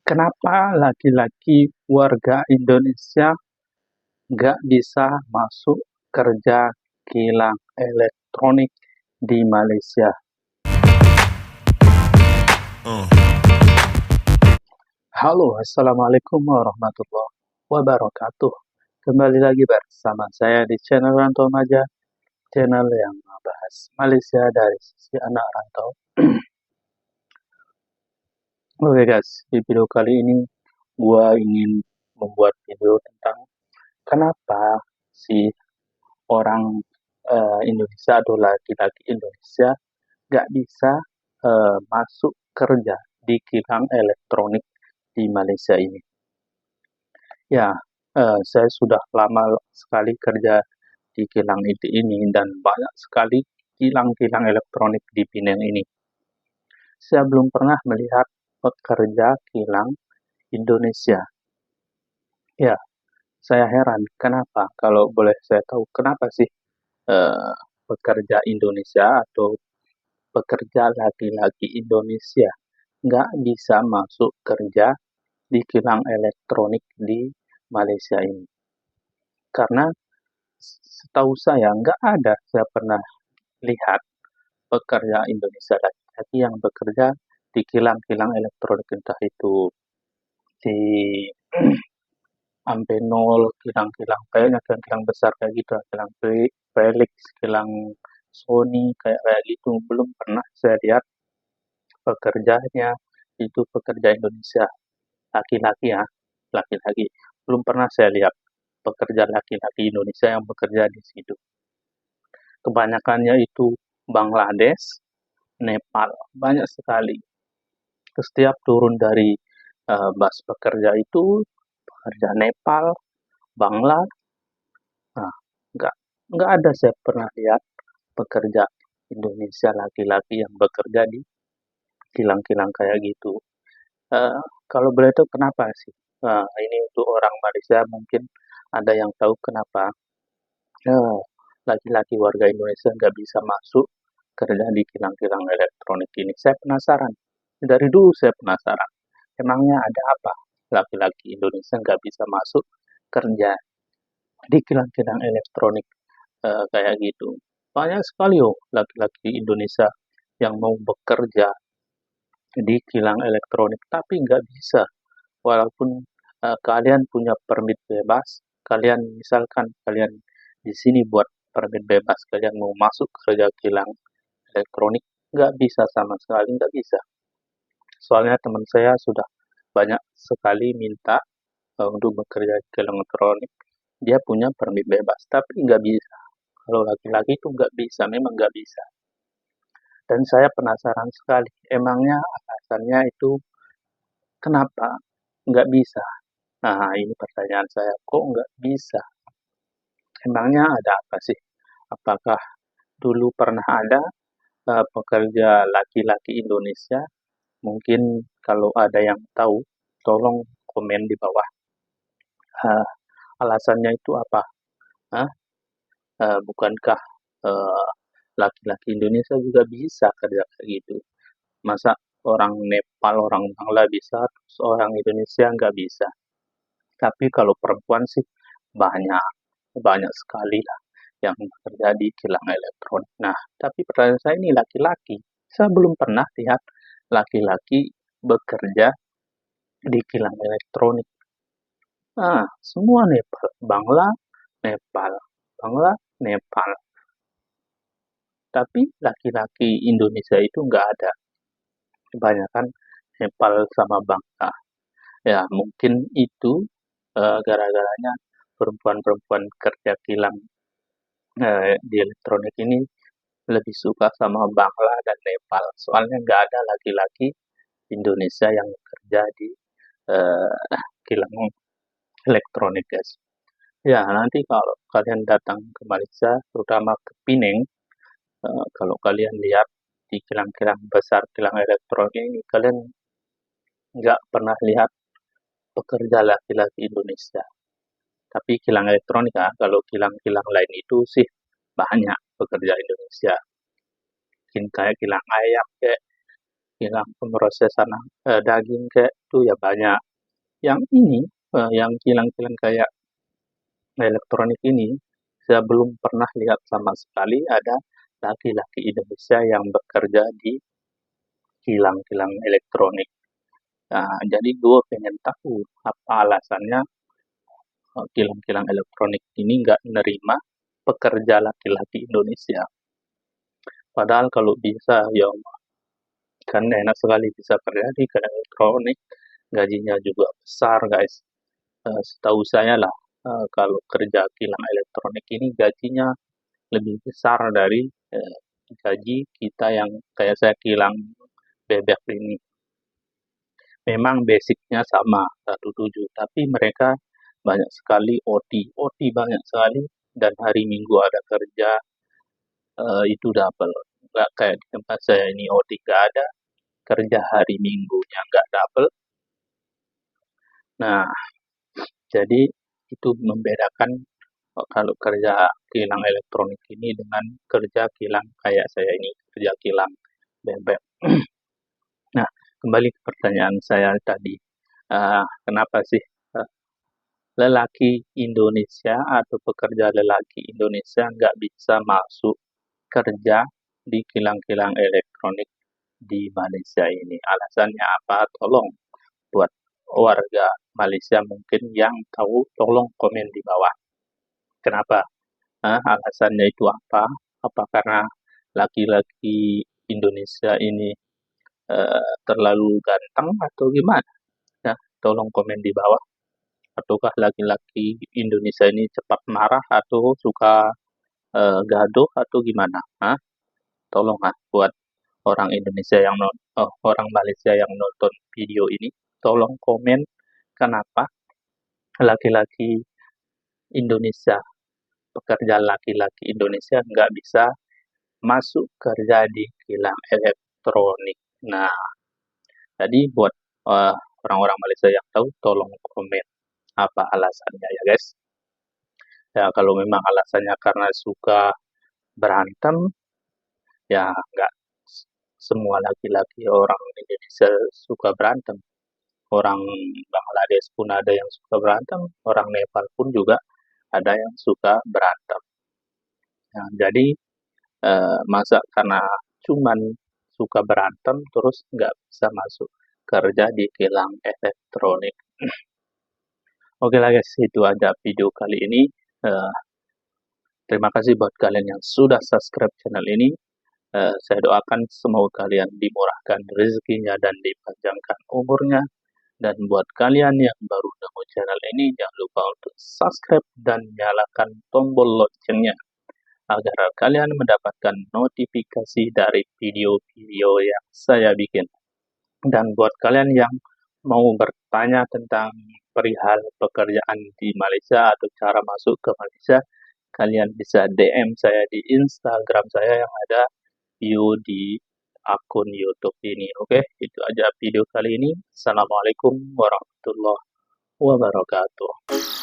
Kenapa laki-laki warga Indonesia nggak bisa masuk kerja kilang elektronik di Malaysia? Halo, Assalamualaikum warahmatullahi wabarakatuh. Kembali lagi bersama saya di channel Rantau Maja, channel yang membahas Malaysia dari sisi anak rantau. Oke guys, di video kali ini gua ingin membuat video tentang kenapa si orang Indonesia atau laki-laki Indonesia nggak bisa masuk kerja di kilang elektronik di Malaysia ini. Ya, saya sudah lama sekali kerja di kilang ini dan banyak sekali kilang-kilang elektronik di Penang ini. Saya belum pernah melihat pekerja kilang Indonesia. Ya, saya heran kenapa. Kalau boleh saya tahu kenapa sih pekerja Indonesia atau pekerja laki-laki Indonesia nggak bisa masuk kerja di kilang elektronik di Malaysia ini. Karena setahu saya nggak ada, saya pernah lihat pekerja Indonesia laki-laki yang bekerja di kilang-kilang elektronik, entah itu di Ambenol, kilang-kilang kayaknya kilang-kilang besar kayak gitu, kilang Felix, kilang Sony kayak gitu. Belum pernah saya lihat pekerjanya itu pekerja Indonesia laki-laki ya, laki-laki. Belum pernah saya lihat pekerja laki-laki Indonesia yang bekerja di situ. Kebanyakannya itu Bangladesh, Nepal, banyak sekali. Setiap turun dari bus pekerja itu pekerja Nepal, Bangla, nah, nggak nggak ada saya pernah lihat pekerja Indonesia laki-laki yang bekerja di kilang-kilang kayak gitu. Uh, Kalau boleh tahu kenapa sih? Ini untuk orang Malaysia mungkin ada yang tahu kenapa laki-laki warga Indonesia nggak bisa masuk kerja di kilang-kilang elektronik ini. Saya penasaran. Dari dulu saya penasaran. Emangnya ada apa laki-laki Indonesia nggak bisa masuk kerja di kilang-kilang elektronik kayak gitu. Banyak sekali laki-laki Indonesia yang mau bekerja di kilang elektronik, tapi nggak bisa. Walaupun kalian punya permit bebas, kalian misalkan kalian di sini buat permit bebas, kalian mau masuk kerja kilang elektronik, nggak bisa sama sekali, nggak bisa. Soalnya teman saya sudah banyak sekali minta untuk bekerja di kilang elektronik, dia punya permit bebas, tapi nggak bisa. Kalau laki-laki itu nggak bisa, memang nggak bisa. Dan saya penasaran sekali, emangnya alasannya itu kenapa nggak bisa? Nah, ini pertanyaan saya, kok nggak bisa? Emangnya ada apa sih? Apakah dulu pernah ada pekerja laki-laki Indonesia? Mungkin kalau ada yang tahu, tolong komen di bawah. Uh, Alasannya itu apa? Hah? Bukankah uh, laki-laki Indonesia juga bisa kerja kayak gitu? Masa orang Nepal, orang Bangla bisa, terus orang Indonesia nggak bisa? Tapi kalau perempuan sih banyak, banyak sekali lah yang bekerja di kilang elektronik. Nah, tapi pertanyaan saya ini laki-laki. Saya belum pernah lihat laki-laki bekerja di kilang elektronik. Nah, semua Nepal, Bangla, Nepal, Bangla, Nepal. Tapi laki-laki Indonesia itu nggak ada. Kebanyakan Nepal sama Bangla. Ya, mungkin itu gara-garanya perempuan-perempuan kerja kilang di elektronik ini lebih suka sama Bangla dan Nepal. Soalnya nggak ada laki-laki Indonesia yang bekerja di kilang elektronik, guys. Ya, nanti kalau kalian datang ke Malaysia, terutama ke Penang, kalau kalian lihat di kilang-kilang besar, kilang elektronik ini, kalian nggak pernah lihat pekerja laki-laki Indonesia. Tapi kilang elektronik, kalau kilang-kilang lain itu sih banyak pekerja Indonesia. Mungkin kayak kilang ayam, kayak kilang pemrosesan daging kayak itu ya banyak. Yang ini, yang kilang-kilang kayak elektronik ini, saya belum pernah lihat sama sekali ada laki-laki Indonesia yang bekerja di kilang-kilang elektronik. Nah, jadi gue pengen tahu apa alasannya kilang-kilang elektronik ini nggak menerima pekerja laki-laki Indonesia. Padahal kalau bisa, ya kan enak sekali bisa kerja di kilang elektronik, gajinya juga besar, guys. Setahu saya lah, kalau kerja kilang elektronik ini gajinya lebih besar dari gaji kita yang kayak saya kilang bebek ini. Memang basicnya sama 17, tapi mereka banyak sekali OT banyak sekali, dan hari Minggu ada kerja, itu double. Nggak kayak di tempat saya ini OT nggak ada, kerja hari Minggunya nggak double. Nah, jadi itu membedakan kalau kerja kilang elektronik ini dengan kerja kilang kayak saya ini, kerja kilang bebek. Nah, kembali ke pertanyaan saya tadi, kenapa sih lelaki Indonesia atau pekerja lelaki Indonesia nggak bisa masuk kerja di kilang-kilang elektronik di Malaysia ini? Alasannya apa? Tolong buat warga Malaysia mungkin yang tahu, tolong komen di bawah. Kenapa? Alasannya itu apa? Apa karena laki-laki Indonesia ini terlalu ganteng atau gimana? Ya, tolong komen di bawah. Ataukah laki-laki Indonesia ini cepat marah atau suka gaduh atau gimana? Tolong buat orang Indonesia yang orang Malaysia yang nonton video ini, tolong komen kenapa laki-laki Indonesia, pekerja laki-laki Indonesia nggak bisa masuk kerja di kilang elektronik. Nah, jadi buat orang-orang Malaysia yang tahu, tolong komen apa alasannya ya guys. Ya kalau memang alasannya karena suka berantem, ya nggak semua laki-laki orang Indonesia suka berantem. Orang Bangladesh pun ada yang suka berantem, orang Nepal pun juga ada yang suka berantem. Nah, jadi masa karena cuman suka berantem terus nggak bisa masuk kerja di kilang elektronik. Oke lah guys, itu aja video kali ini. Terima kasih buat kalian yang sudah subscribe channel ini. Saya doakan semoga kalian dimurahkan rezekinya dan dipanjangkan umurnya. Dan buat kalian yang baru nemu channel ini, jangan lupa untuk subscribe dan nyalakan tombol loncengnya agar kalian mendapatkan notifikasi dari video-video yang saya bikin. Dan buat kalian yang mau bertanya tentang perihal pekerjaan di Malaysia atau cara masuk ke Malaysia, kalian bisa DM saya di Instagram saya yang ada bio di akun YouTube ini. Oke, itu aja video kali ini. Assalamualaikum warahmatullahi wabarakatuh.